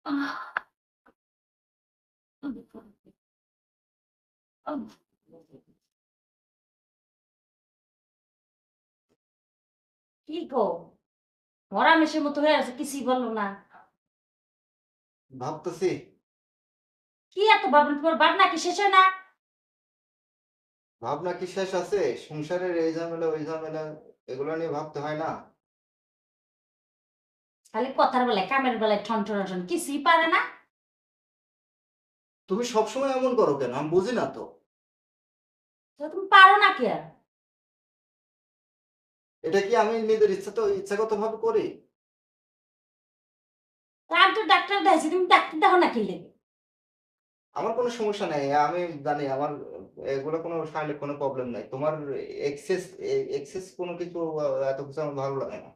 আহ আহ কি গো? মরামেশের মতো হয়ে আছে, কিছুই বললো না। ভাবতেছি। কি এত ভাবনা? তোমার ভাবনা কি শেষ হয় না? ভাবনা কি শেষ আছে? সংসারের এই ঝামেলা ওই ঝামেলা এগুলো নিয়ে ভাবতে হয় না? খালি কথার বেলায় কামের বেলায় ঠন ঠন ঠন, কিছুই পারে না। তুমি সবসময় এমন করো কেন? আমি বুঝি না তো। তো তুমি পারো না কি আর? এটা কি আমি নিজের ইচ্ছাগত ভাবে করি? তা আমি তো ডাক্তার দেখাইছি, তুমি ডাক্তার দেখো না কি লেগে? আমার কোনো সমস্যা নাই। আমি জানি আমার এগুলো কোনো শারীরিক কোনো প্রবলেম নাই। তোমার এক্সেস এক্সেস কোনো কিছু এত কিছু আমার ভালো লাগে না।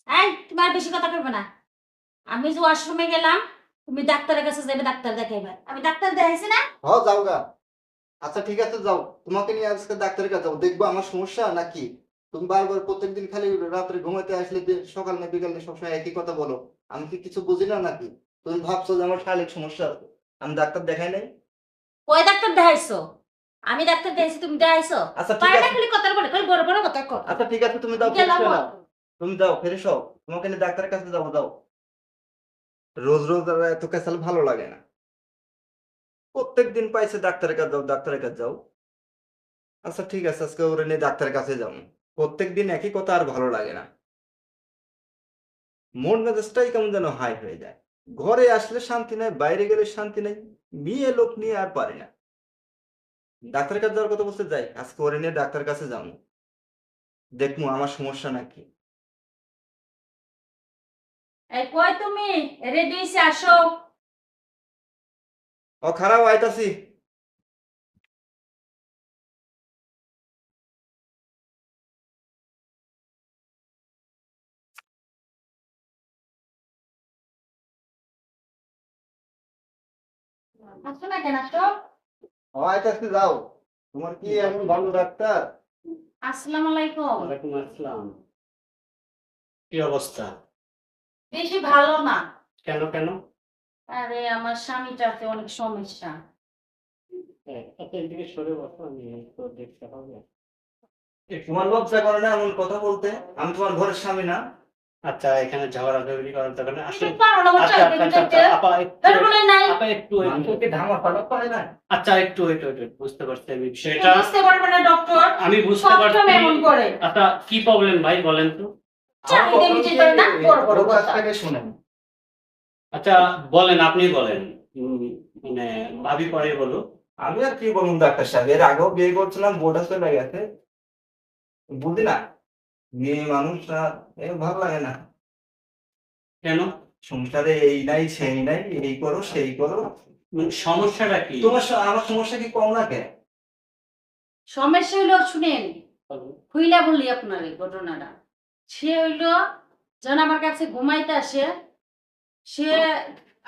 এই তুমি আর বেশি কথা কইবে না। আমি যে ওয়াশরুমে গেলাম, তুমি ডাক্তারের কাছে যাবে, ডাক্তার দেখাইবা। আমি ডাক্তার দেখাইছি না? যাও গা। আচ্ছা ঠিক আছে যাও। তোমাকে নিয়ে আজকে ডাক্তারের কাছে যাবো। দেখবো আমার সমস্যা নাকি? তুমি বারবার প্রত্যেকদিন খালি রাত্রে ঘুমাতে আসলে সকাল না বিকাল না সবসময় একই কথা বলো। আমি কি কিছু বুঝি না নাকি? তুমি ভাবছো যে আমার শারীরিক সমস্যা আছে। আমি ডাক্তার দেখাই নাই? কই ডাক্তার দেখাইছো? আমি ডাক্তার দেখাইছি, তুমি দেখাইছো? আচ্ছা ঠিক পারে না, আছে। খালি কথার বলে, খালি বড় বড় কথা কও। আচ্ছা ঠিক আছে তুমি দাও ফ্রেশ গেলাম হয়ে নাও। ওয়াশরুম। তুমি দাও ফ্রেশ হও। তোমাকে নিয়ে ডাক্তারের কাছে যাবো দাও। রোজ রোজ আর এত ক্যাসাল ভালো লাগে না। প্রত্যেকদিন পাইছে ডাক্তারের কাছে যাও ডাক্তারের কাছে যাও। আচ্ছা ঠিক আছে আজকে ওরে নিয়ে ডাক্তারের কাছে যাবো। প্রত্যেকদিন একই কথা আর ভালো লাগে না। মন মেজাজটাই কেমন যেন হাই হয়ে যায়। ঘরে আসলে শান্তি নাই, বাইরে গেলে শান্তি নাই। মেয়ে লোক নিয়ে আর পারি না। ডাক্তারের কাছে যাওয়ার কথা বলতে যাই, আজকে ওরে নিয়ে ডাক্তারের কাছে যাবো। দেখবো আমার সমস্যা নাকি। এই কই তুমি? রেডি হইছে, আসো। খারাপ আইতাছি। আসো না কেন, আসো। আইতাছি যাও। তোমার কি এমন ভালো ডাক্তার? আসসালামু আলাইকুম। ওয়ালাইকুম আসসালাম। কি অবস্থা? বেশি ভালো না। কেন কেন? আরে আমার স্বামীটাতে অনেক সমস্যা। আচ্ছা এদিকে সরে বসো, আমি তো দেখতে হবে। তোমার লজ্জা করে না এমন কথা বলতে? আমি তোমার ঘরের স্বামী না? আচ্ছা এখানে ঝগড়াঝগড়ি করার দরকার নেই, আসলে তুমি পারো না, আমার আচ্ছা চাইতে আচ্ছা আচ্ছা দিতে। আচ্ছা, আপা একটু তোর বলে নাই। আপা একটু একটু মানুষকে ধামা ফাটাতে হয় না? আচ্ছা একটু একটু একটু বুঝতে পারছি আমি তুমি বিষয়টা। বুঝতে পারবে না ডক্টর। আমি বুঝতে পারছি। সবসময় এমন করে। আচ্ছা কি প্রবলেম ভাই বলেন তো? আমার চাহিদা প্রবলেম মিটে কি? যায় না, বড় বড় ওর কাছ কথা। থেকে শুনেন। আচ্ছা বলেন, আপনি বলেন। মানে ভাবি পরে বলো। আমি আর কি বলুন ডাক্তার সাহেব, এর আগেও বিয়ে করছিলাম, বোর্ডা চলে গেছে। বুঝি না, মেয়ে মানুষ না, ভালো লাগে না। কেন? সংসারে এই নাই সেই নাই, এই করো সেই করো। সমস্যাটা কি? আমার সমস্যা কি কম না কেন? সমস্যা হইলো, শুনেন, খুইলা বললি আপনার এই ঘটনাটা। সে হইলো, যখন আমার কাছে ঘুমাইতে আসে, সে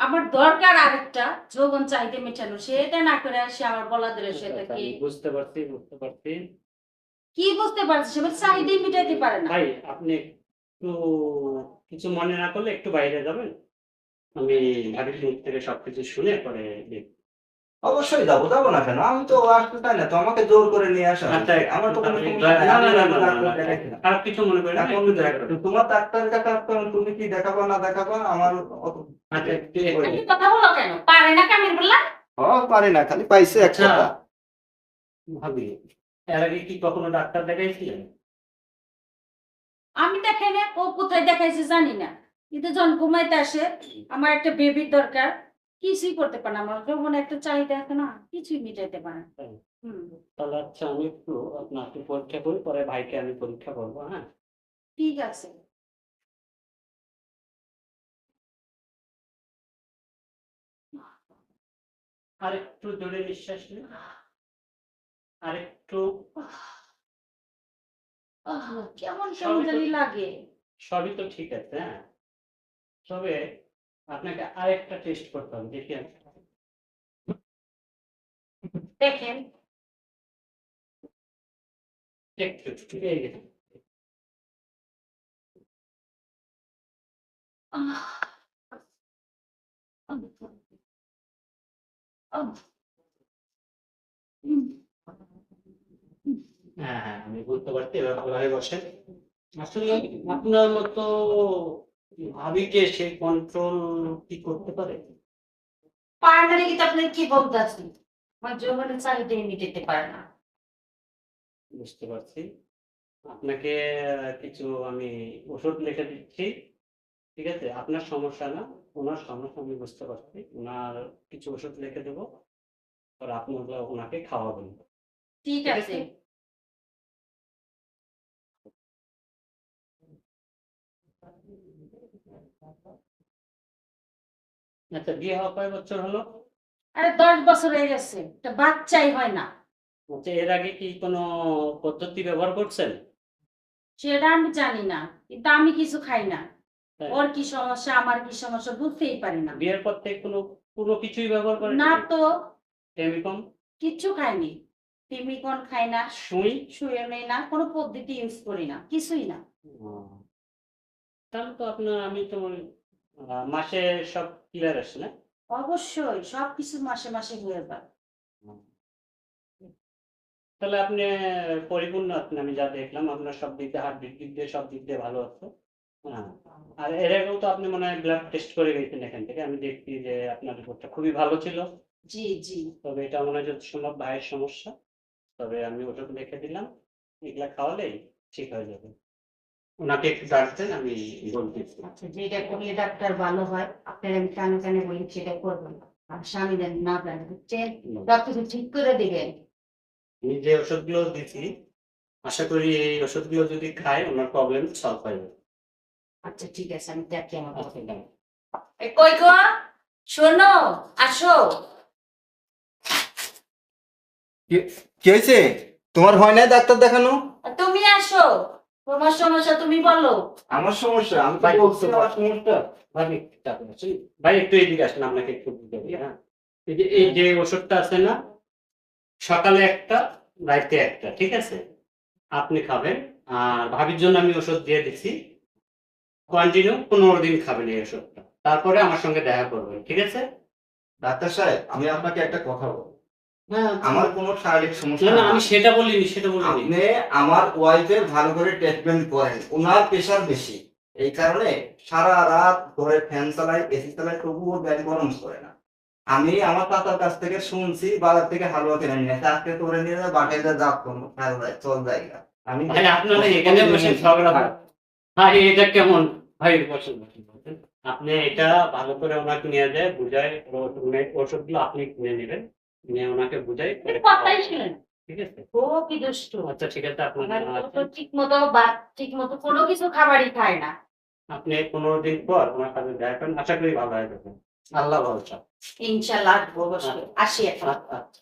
আমার দরকার আরেকটা যৌবন চাইতে মেটানো, সেটা না করে সে আমার বলা দিলে সেটা কি? আমি বুঝতে পারছি বুঝতে পারছি। কি বুঝতে পারছি? সে বলে চাহিদাই মিটাইতে পারে না। ভাই আপনি একটু কিছু মনে না করলে একটু বাইরে যাবেন। আমি ভাবির মুখ থেকে সবকিছু শুনে পরে দেখব। অবশ্যই যাবো, যাবো না কেন? আমি তো আসতে চাই না তো, আমাকে জোর করে নিয়ে আসা আচ্ছা হয়েছে। আমার তো কোনো আপনি সমস্যা নাই, না আমি না না না না ডাক্তার না, দেখাইছি না। খারাপ কিছু মনে করেন না, এখন একটু দয়া করে। তোমার ডাক্তারের কাছে আসতে হবে, তুমি কি দেখাবো না দেখাবো আমার আচ্ছা একটু আপনি কথা বলো কেন? পারে না কামের বললা? পারি না, খালি পাইছে এক আচ্ছা কথা। ভাবি, এর আগে কি কখনো ডাক্তার দেখাইছিলেন? আমি দেখাই না, ও কোথায় দেখাইছে জানি না। কিন্তু যখন ঘুমাইতে আসে, আমার একটা বেবির দরকার, কিছুই করতে পারে না। আমার যৌবনে একটা চাহিদা আছে না, কিছুই মিটাইতে পারে না। হ্যাঁ। হুম, তাহলে আচ্ছা আমি একটু আপনাকে পরীক্ষা করি, পরে ভাইকে আমি পরীক্ষা করবো, হ্যাঁ? ঠিক আছে। আরেকটু জোরে নিঃশ্বাস নিন। আরেকটু। কেমন কেমন সবই তো জানি লাগে। সবই তো ঠিক আছে, হ্যাঁ। তবে আপনাকে আরেকটা টেস্ট করতে হবে, দেখি আমি। দেখেন। একটু এই যে। হ্যাঁ হ্যাঁ, আমি বুঝতে পারছি, এবার ভালোভাবে বসেন। আসলে আপনার মতো ভাবিকে সে কন্ট্রোল কি করতে পারে? পারে না নাকি তো আপনার কি বলতে আছেন? আমার যৌবনের চাহিদা মিটাতে পারে না। বুঝতে পারছি। আপনাকে কিছু আমি ওষুধ লিখে দিচ্ছি। ঠিক আছে? আপনার সমস্যা না, ওনার সমস্যা আমি বুঝতে পারছি। ওনার কিছু ওষুধ লিখে দেবো। আর আপনি ওগুলা ওনাকে খাওয়াবেন। ঠিক ঠিক আছে। আছে? আচ্ছা, বিয়ে হওয়া কয় বছর হলো? আরে 10 বছর হয়ে গেছে, একটা বাচ্চাই হয় না। আচ্ছা, এর আগে কি কোনো পদ্ধতি ব্যবহার করছেন? সেটা আমি জানি না, কিন্তু আমি কিছু খাই না। হ্যাঁ। ওর কি সমস্যা আমার কি সমস্যা বুঝতেই পারি না। বিয়ের পর থেকে কোনো কিছুই ব্যবহার করেন না নাই? তো, টেমিকম? কিচ্ছু খাইনি। পিমিকন খাই না, সুই? শুয়ে নেই না, কোনো পদ্ধতি ইউজ করি না, কিছুই না। ও, তাহলে তো আপনার আমি তো মাসে সব ক্লিয়ার আসে না? অবশ্যই সবকিছু মাসে মাসে হয়ে যায়। তাহলে আপনি পরিপূর্ণ আছেন, আমি যা দেখলাম আপনার সব দিক দিয়ে, হার্টবিট দিক দিয়ে, সব দিক দিয়ে ভালো আছে। হ্যাঁ। আর এর আগেও তো আপনি মনে হয় ব্লাড টেস্ট করে গেছেন এখান থেকে। আমি দেখছি যে আপনার রিপোর্টটা খুবই ভালো ছিল। জি জি। তবে এটা মনে হয় যত সম্ভব ভাইয়ের সমস্যা। তবে আমি ওষুধ লিখে দিলাম। এগুলা খাওয়ালেই ঠিক হয়ে যাবে। ওনাকে একটু ডাকতেন, আমি বলতেছি। আচ্ছা, যেটা করলে ডাক্তার ভালো হয় আপনার আমি কানে কানে বলি সেটা করবেন। আর স্বামী যেন না জানে, বুঝছেন? ডাক্তার ঠিক করে দিবেন। আমি যে ওষুধগুলো দিচ্ছি, আশা করি এই ওষুধগুলো যদি খায় ওনার প্রবলেম সলভ হয়ে যাবে। আচ্ছা ঠিক আছে, আমি দেখি আমার আচ্ছা, দাও। কই গো, শোনো, আসো। কি হয়েছে? তোমার হয় না ডাক্তার দেখানো? তুমি আসো, তোমার সমস্যা তুমি বলো। আমার সমস্যা আমি তো ভাই, বলছি আমার সমস্যা। ভাই একটু তাড়াতাড়ি আসুন। ভাই একটু এদিকে আসেন, আপনাকে একটু বুঝতে হবে, হ্যাঁ। এই যে ওষুধটা আছে না, সকালে একটা, রাইতে একটা, ঠিক আছে? আপনি খাবেন। আর ভাবির জন্য আমি ওষুধ দিয়ে দিচ্ছি। কন্টিনিউ 15 দিন খাবেন এই ওষুধটা। তারপরে আমার সঙ্গে দেখা করবেন, ঠিক আছে? ডাক্তার সাহেব আমি আপনাকে একটা কথা বলবো। হ্যাঁ, আমার কোনো শারীরিক না সমস্যা না, না। আমি সেটা বলিনি, সেটা বলিনি। আপনি আমার ওয়াইফের ভালো করে ট্রিটমেন্ট করেন, ওনার প্রেশার বেশি, এই কারণে সারা রাত ঘরে ফ্যান চালাই, এসি চালাই, তবুও গাড়ি গরম করে না। আমি আমার চাচার কাছ থেকে শুনছি বাজার থেকে হালুয়া কিনে নিয়ে আসে, আজকে তোরে নিয়ে যায় বাটাইতে যা কোনো চল জায়গা। আমি ভাই আপনারা এখানে বসে ঝগড়া হয়। ভাই এটা কেমন? ভাই বসেন বসেন বসেন। আপনি এটা ভালো করে ওনাকে নিয়ে যায় বুঝায়, ওষুধগুলো আপনি কিনে নেবেন, নিয়ে ওনাকে বুঝাই পরে কথাই শুনেন, ঠিক আছে? ও কি দুষ্টু। আচ্ছা ঠিক আছে, আমার বউ তো ঠিক মতো ঠিক মতো কোনো কিছু খাবারই খায় না। আপনি 15 দিন পর ওনার কাছে দেখা করেন, আশা করি ভালো হয়ে যাবে। আল্লাহ ভরসা। ইনশাল্লাহ আসবো, অবশ্যই। আসি এখন। আচ্ছা।